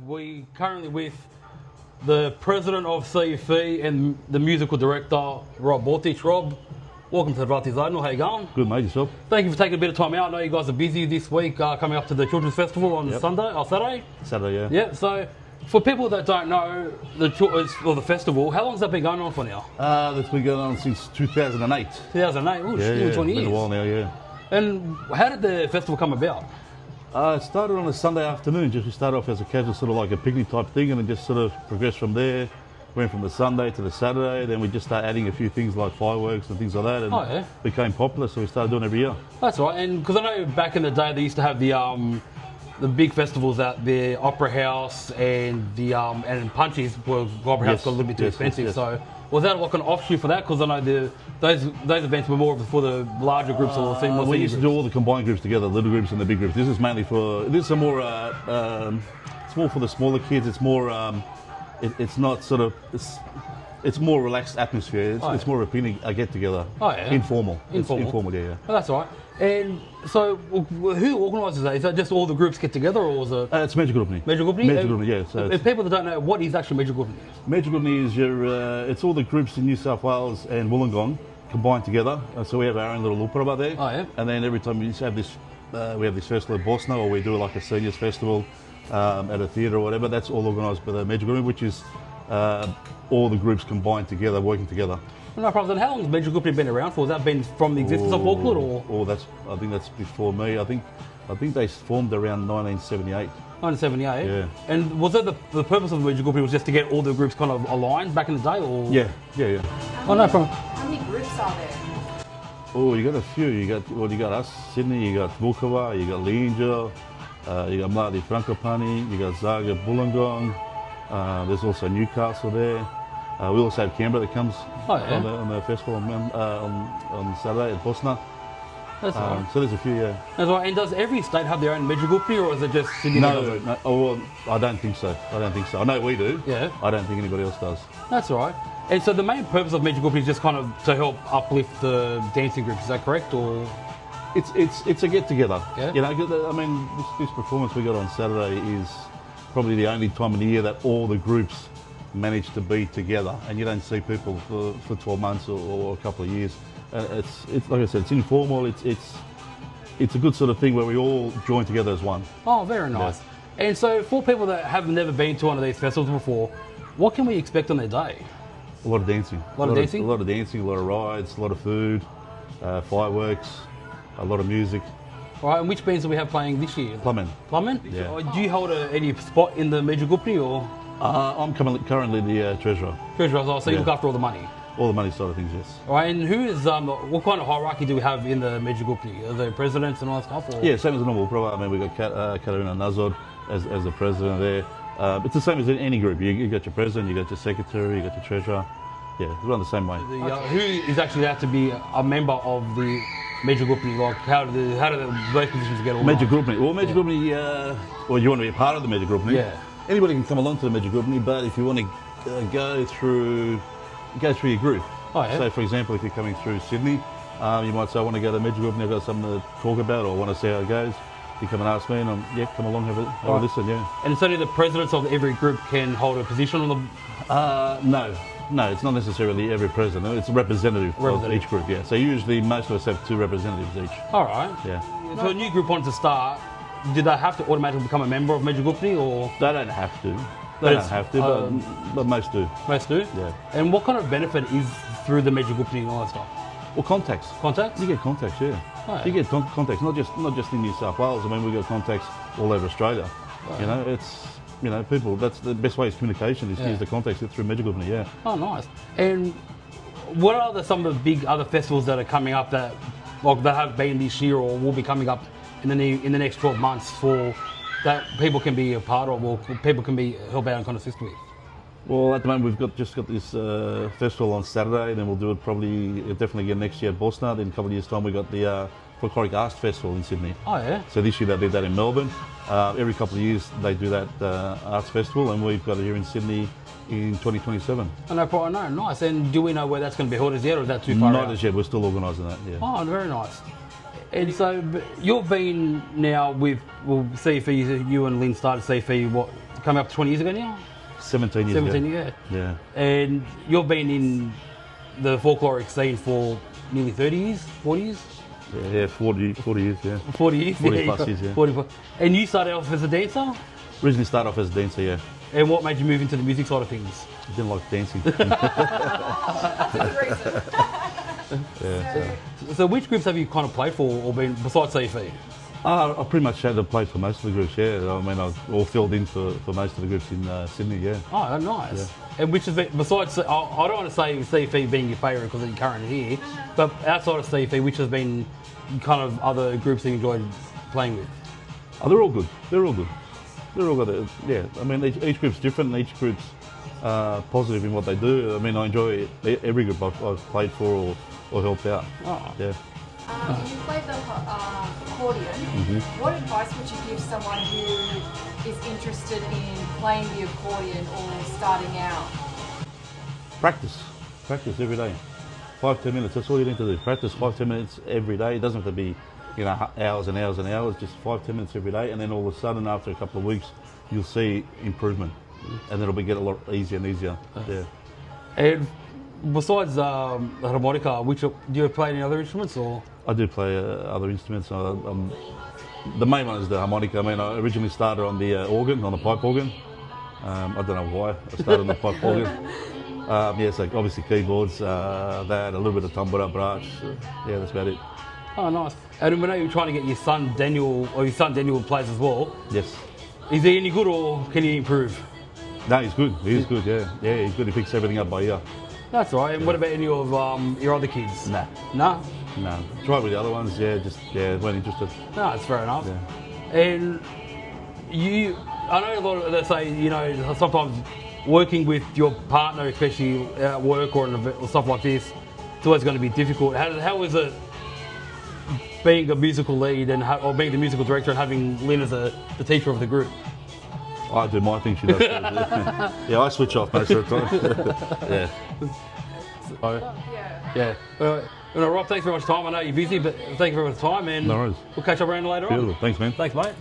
We currently with the president of CFE and the musical director, Rob Bortich. Rob, welcome to the Rati Zonal. How you going? Good, mate. Yourself? Thank you for taking a bit of time out. I know you guys are busy this week coming up to the Children's Festival on Saturday. Saturday, yeah. Yeah, so for people that don't know the festival, how long has that been going on for now? That's been going on since 2008. 2008? Oh, Yeah, 20 years. been a while now, yeah. And how did the festival come about? It started on a Sunday afternoon. We started off as a casual sort of like a picnic type thing, and then just sort of progressed from there. Went from the Sunday to the Saturday, then we just started adding a few things like fireworks and things like that, and became popular, so we started doing it every year. That's right, and because I know back in the day they used to have the big festivals out there, Opera House and the and Punchies, where Opera House got a little bit too expensive. Yes. So was that like an offshoot for that? Because I know those events were more for the larger groups or the more we used to do all the combined groups together, the little groups and the big groups. This is mainly for it's more it's more for the smaller kids. It's more it's not sort of it's more relaxed atmosphere. It's more of a picnic, a get together. Oh yeah. Informal. It's informal, yeah. Oh, that's all right. And so, who organises that? Is that just all the groups get together, or is it? It's Major Gupni. Major Gupni? Major Gupni, yeah. So if people that don't know, what is actually Major Gupni? Major Gupni is it's all the groups in New South Wales and Wollongong combined together. So we have our own little Upara there. Oh yeah. And then every time we have this festival at Bosna, or we do like a seniors festival at a theatre or whatever. That's all organised by the Major Gupni, which is all the groups combined together, working together. No problems. And how long has Major Gupni been around for? Has that been from the existence of Auckland, or? I think that's before me. I think they formed around 1978. 1978. Yeah. And was that the purpose of the Major Gupni was just to get all the groups kind of aligned back in the day, or? Yeah. Oh no problem. How many groups are there? Oh, you got a few. You got us, Sydney. You got Vukawa. You got Linja. You got Mladi Frankopani. You got Zaga Wollongong. There's also Newcastle there. We also have Canberra that comes on the festival on Saturday at Bosna. That's right. So there's a few, yeah. That's right. And does every state have their own Major Gupni, or is it just Sydney? No. Oh, well, I don't think so. I know we do. Yeah. I don't think anybody else does. That's all right. And so the main purpose of Major Gupni is just kind of to help uplift the dancing groups. Is that correct, or? It's a get together. Yeah. You know, I mean, this performance we got on Saturday is probably the only time in the year that all the groups manage to be together, and you don't see people for 12 months or a couple of years. It's like I said, it's informal. It's a good sort of thing where we all join together as one. Oh, very nice. Yeah. And so, for people that have never been to one of these festivals before, what can we expect on their day? A lot of dancing. A lot of dancing, a lot of rides, a lot of food, fireworks, a lot of music. All right, and which bands do we have playing this year? Plummen. Plummen? Yeah. Do you hold any spot in the Major Gupni, or? I'm currently the treasurer. Treasurer, so you look after all the money? All the money side of things, yes. All right, and who is, what kind of hierarchy do we have in the Major Gupni? Are there presidents and all that stuff? Or? Yeah, same as a normal pro. I mean, we've got Katarina Nazod as the president there. It's the same as in any group. You got your president, you got your secretary, you got your treasurer. Yeah, it's run the same way. Who is actually allowed to be a member of the Major Gupni? Like, how do those positions get all Major Gupni. Well, Major Gupni, well, you want to be a part of the Major Gupni. Yeah. Anybody can come along to the Major Gupni, but if you want to go through your group. Oh, yeah. So, for example, if you're coming through Sydney, you might say, I want to go to Major Gupni, I've got something to talk about, or I want to see how it goes. You come and ask me, and come along, have a listen, yeah. And so the presidents of every group can hold a position on the... No, it's not necessarily every president. It's a representative of each group, yeah. So usually most of us have 2 representatives each. All right. Yeah. So a new group wanted to start, did they have to automatically become a member of Major Gupni, or...? They don't have to. But most do. Most do? Yeah. And what kind of benefit is through the Major Gupni and all that stuff? Well, contacts. Contacts? You get contacts, yeah. Oh, yeah. You get contacts, not just in New South Wales. I mean, we've got contacts all over Australia. Oh, you know, it's... You know, people, that's the best way of communication is the contacts through Major Gupni, yeah. Oh, nice. And what are some of the big other festivals that are coming up that have been this year or will be coming up in the next 12 months for that people can be a part of, or people can be help out and kind of assist with? Well, at the moment we've just got this festival on Saturday, then we'll do it definitely again next year at Bosna. Then in a couple of years' time we've got the Folkloric Arts Festival in Sydney. Oh yeah. So this year they did that in Melbourne. Every couple of years they do that arts festival, and we've got it here in Sydney in 2027. Oh, no, nice. And do we know where that's going to be held as yet, or is that too far out? Not as yet. We're still organising that. Yeah. Oh, very nice. And so you've been now with CFE. You and Lynn started CFE coming up 20 years ago now. 17 years 17 ago. years. Yeah. And you've been in the folkloric scene for nearly 30 years, 40 years? Yeah, 40 years, yeah. 40 years? 40 plus years, yeah. 40 plus. And you started off as a dancer? Originally started off as a dancer, yeah. And what made you move into the music side of things? I didn't like dancing. So which groups have you kind of played for or been, besides CFE? I pretty much had to play for most of the groups, yeah. I mean, I all filled in for most of the groups in Sydney, yeah. Oh, nice. Yeah. And which has been, besides, I don't want to say CFE being your favourite because you're currently here, but outside of CFE, which has been kind of other groups that you enjoyed playing with? Oh, they're all good. They're all good. They're all good. Yeah, I mean, each group's different and each group's positive in what they do. I mean, I enjoy every group I've played for or helped out. Oh. Yeah. You played the accordion. What advice would you give someone who is interested in playing the accordion or starting out? Practice every day. 5-10 minutes. That's all you need to do. Practice 5-10 minutes every day. It doesn't have to be, hours and hours and hours. Just 5-10 minutes every day, and then all of a sudden, after a couple of weeks, you'll see improvement, and it'll get a lot easier and easier. Yeah. And besides the harmonica, do you play any other instruments or? I do play other instruments. The main one is the harmonica. I mean, I originally started on the organ, on the pipe organ. I don't know why I started on the pipe organ. So obviously keyboards, that, a little bit of tambura, brass. Yeah, that's about it. Oh, nice. And we know you're trying to get your son Daniel plays as well. Yes. Is he any good or can he improve? No, he's good. He's good, yeah. Yeah, he's good. He picks everything up by ear. That's right. And what about any of your other kids? Nah. No? No. Tried with the other ones, weren't interested. No, that's fair enough. Yeah. And I know a lot of, let's say, sometimes working with your partner, especially at work or stuff like this, it's always going to be difficult. How is it being a musical lead or being the musical director and having Lynn as the teacher of the group? I do my thing, she does. Yeah, I switch off most of the time. Yeah. Yeah. Rob, thanks very much for your time. I know you're busy, but thank you very much for your time, and No worries. we'll catch up around later on. Beautiful. Thanks, man. Thanks, mate.